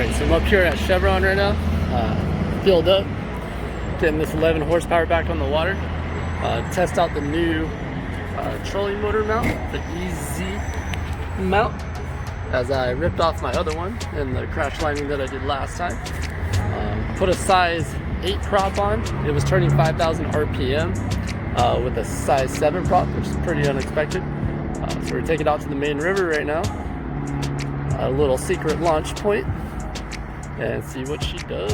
Alright, so I'm up here at Chevron right now, filled up, getting this 11 horsepower back on the water. Test out the new trolling motor mount, the EZ mount, as I ripped off my other one in the crash landing that I did last time. Put a size 8 prop on. It was turning 5,000 RPM with a size 7 prop, which is pretty unexpected. So we're taking it out to the main river right now, a little secret launch point, and see what she does.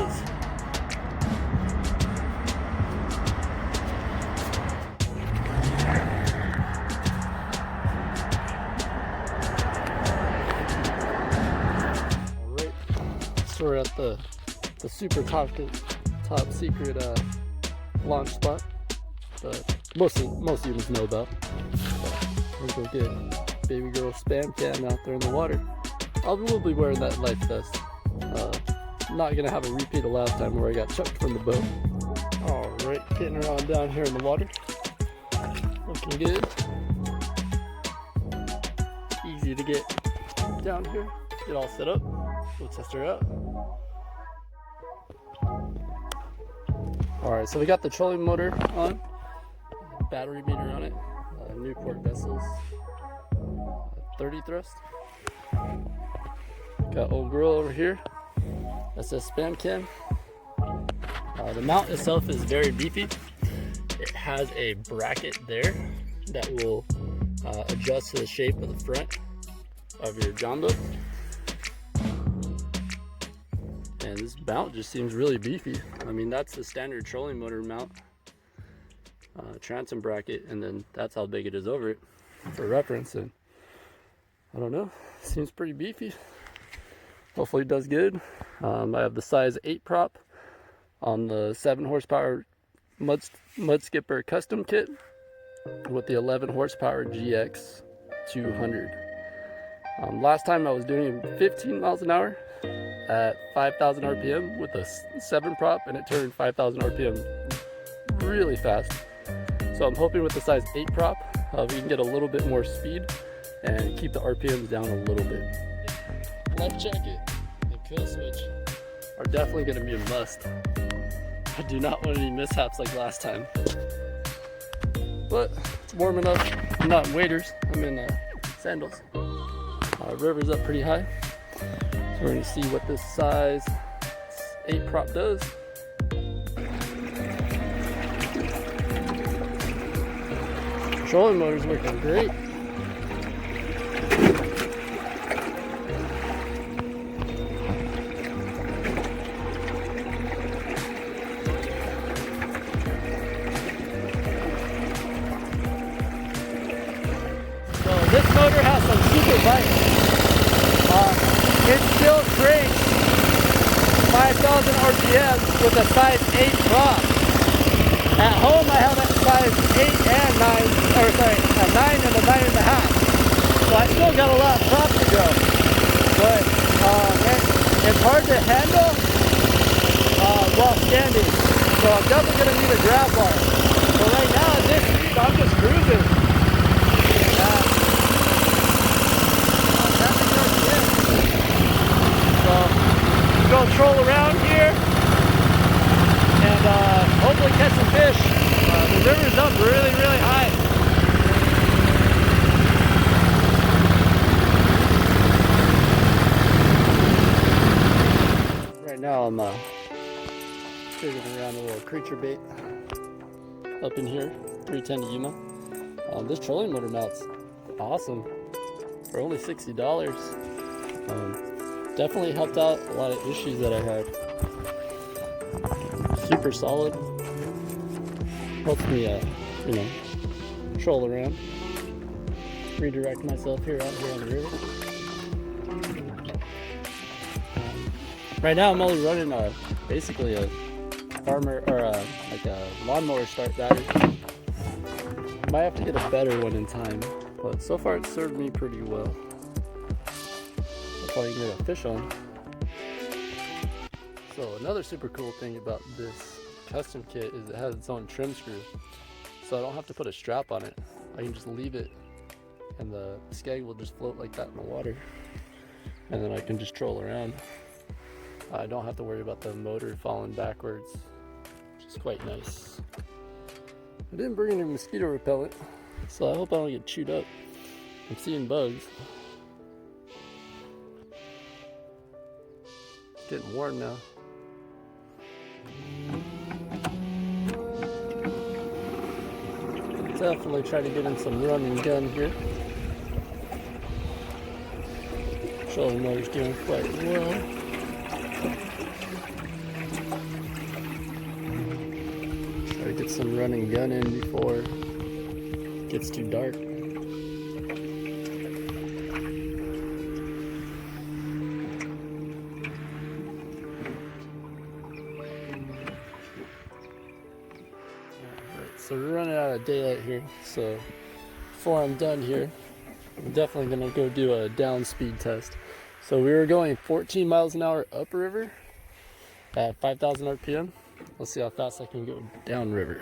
Alright, so we're at the super top secret launch spot that most humans know about. We're gonna go get baby girl spam cam out there in the water. I will be wearing that life vest. Not gonna have a repeat of last time where I got chucked from the boat. Alright, getting her on down here in the water. Looking good. Easy to get down here. Get all set up. We'll test her out. Alright, so we got the trolling motor on. Battery meter on it. Newport vessels. 30 thrust. Got old girl over here. That says spam cam. The mount itself is very beefy. It has a bracket there that will adjust to the shape of the front of your Jon Boat. And this mount just seems really beefy. I mean, that's the standard trolling motor mount. Transom bracket, and then that's how big it is over it for reference. And I don't know, seems pretty beefy. Hopefully it does good. I have the size 8 prop on the 7 horsepower mudskipper custom kit with the 11 horsepower GX 200. Last time I was doing 15 miles an hour at 5,000 RPM with a 7 prop, and it turned 5,000 RPM really fast. So I'm hoping with the size 8 prop, we can get a little bit more speed and keep the RPMs down a little bit. Life jacket and kill switch are definitely going to be a must. I do not want any mishaps like last time. But it's warm enough. I'm not in waders, I'm in sandals. River's up pretty high. So we're going to see what this size 8 prop does. Trolling motor's working great. So this motor has some super bite. It still cranks 5,000 RPM with a size 8 prop. At home I have a size 8 and 9, or sorry, a 9 and a 9.5. So I still got a lot of prop to go. But it's hard to handle while standing. So I'm definitely going to need a grab bar. So right now at this speed I'm just cruising. So I'm going to troll around here and hopefully catch some fish. The river's up really, really high. Right now I'm figuring around a little creature bait up in here, 310 to Yuma. This trolling motor mount's awesome for only $60. Definitely helped out a lot of issues that I had. Super solid. Helps me, troll around, redirect myself out here on the river. Right now, I'm only running basically a farmer or like a lawnmower start battery. Might have to get a better one in time, but so far it's served me pretty well. That's all you can get a fish on. So another super cool thing about this custom kit is it has its own trim screw, so I don't have to put a strap on it. I can just leave it and the skeg will just float like that in the water, and then I can just troll around. I don't have to worry about the motor falling backwards, which is quite nice. I didn't bring any mosquito repellent, so I hope I don't get chewed up. I'm seeing bugs. It's getting warm now. Definitely try to get in some run and gun here. Trolling motor's doing quite well. Try to get some run and gun in before it gets too dark. So we're running out of daylight here, so before I'm done here, I'm definitely gonna go do a down speed test. So we were going 14 miles an hour upriver at 5,000 RPM. Let's see how fast I can go downriver.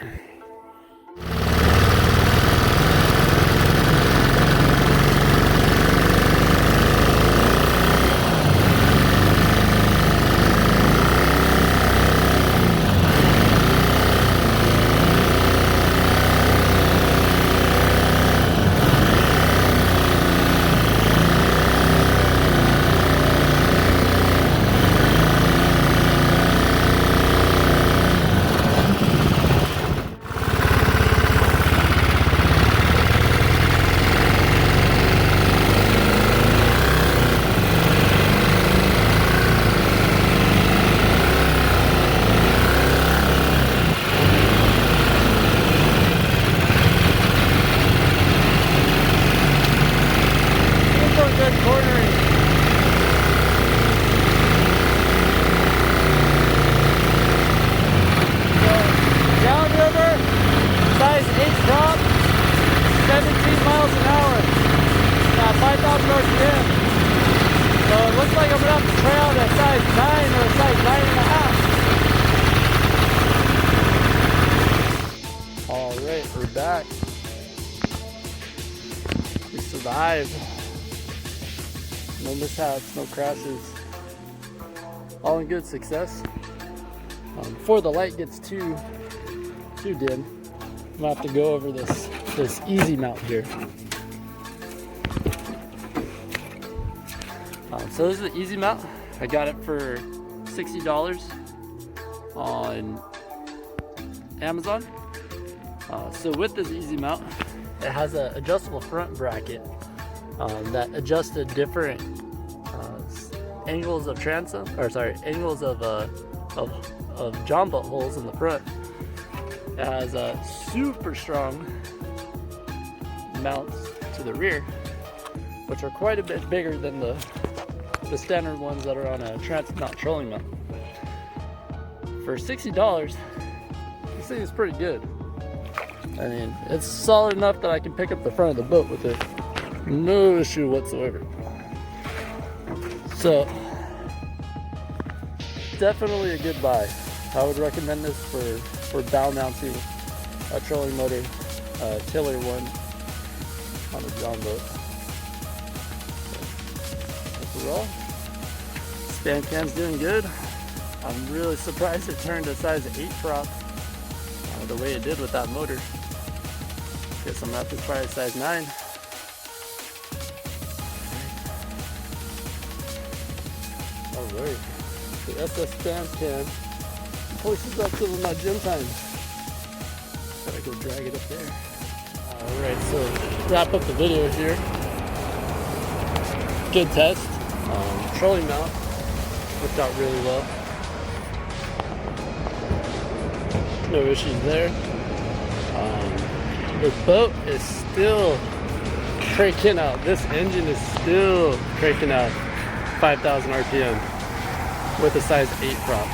Looks like I'm gonna have to try out a size 9 or a size 9.5. Alright, we're back. We survived. No mishaps, no crashes. All in good success. Before the light gets too dim, I'm gonna have to go over this easy mount here. So this is the easy mount. I got it for $60 on Amazon. So with this easy mount, it has an adjustable front bracket that adjusts the different angles of transom, or sorry, angles of Jon Boat holes in the front. It has a super strong mounts to the rear, which are quite a bit bigger than the standard ones that are on a trans-mount trolling mount. For $60, this thing is pretty good. I mean, it's solid enough that I can pick up the front of the boat with it. No issue whatsoever. So, definitely a good buy. I would recommend this for bow mounting a trolling motor, tiller one on a Jon Boat. Overall, span cam's doing good. I'm really surprised it turned a size 8 prop the way it did with that motor. Guess I'm gonna have to try a size 9. Alright, the SS span cam pushes up to my gym time. Gotta go drag it up there. Alright, so wrap up the video here. Good test. Trolling mount worked out really well. No issues there. The boat is still cranking out. This engine is still cranking out 5,000 RPM with a size 8 prop.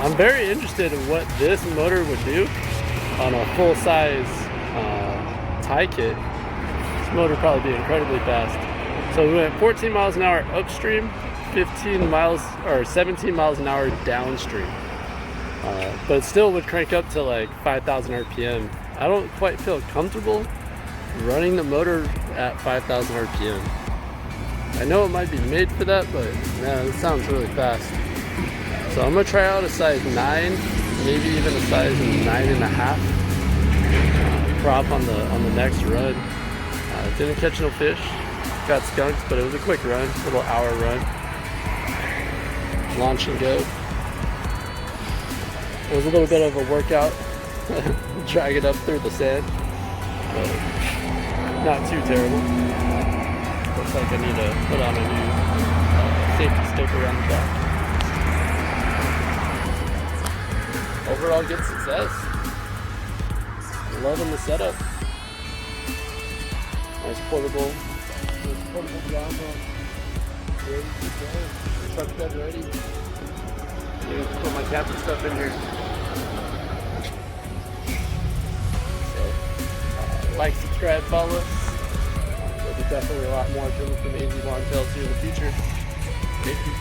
I'm very interested in what this motor would do on a full-size tie kit. This motor would probably be incredibly fast. So we went 14 miles an hour upstream, 17 miles an hour downstream. But it still would crank up to like 5,000 RPM. I don't quite feel comfortable running the motor at 5,000 RPM. I know it might be made for that, but man, it sounds really fast. So I'm gonna try out a size 9, maybe even a size 9.5 prop on the next run. Didn't catch no fish, got skunks, but it was a quick run, a little hour run. Launch and go. It was a little bit of a workout, drag it up through the sand, but not too terrible. Looks like I need to put on a new safety stick around the back. Overall, good success. Loving the setup. Nice portable Jon Boat. Ready to go. Truck bed ready. Put my captain stuff in here. So, like, subscribe, follow us. There'll be definitely a lot more coming from AZLONGTALES here in the future. Thank you.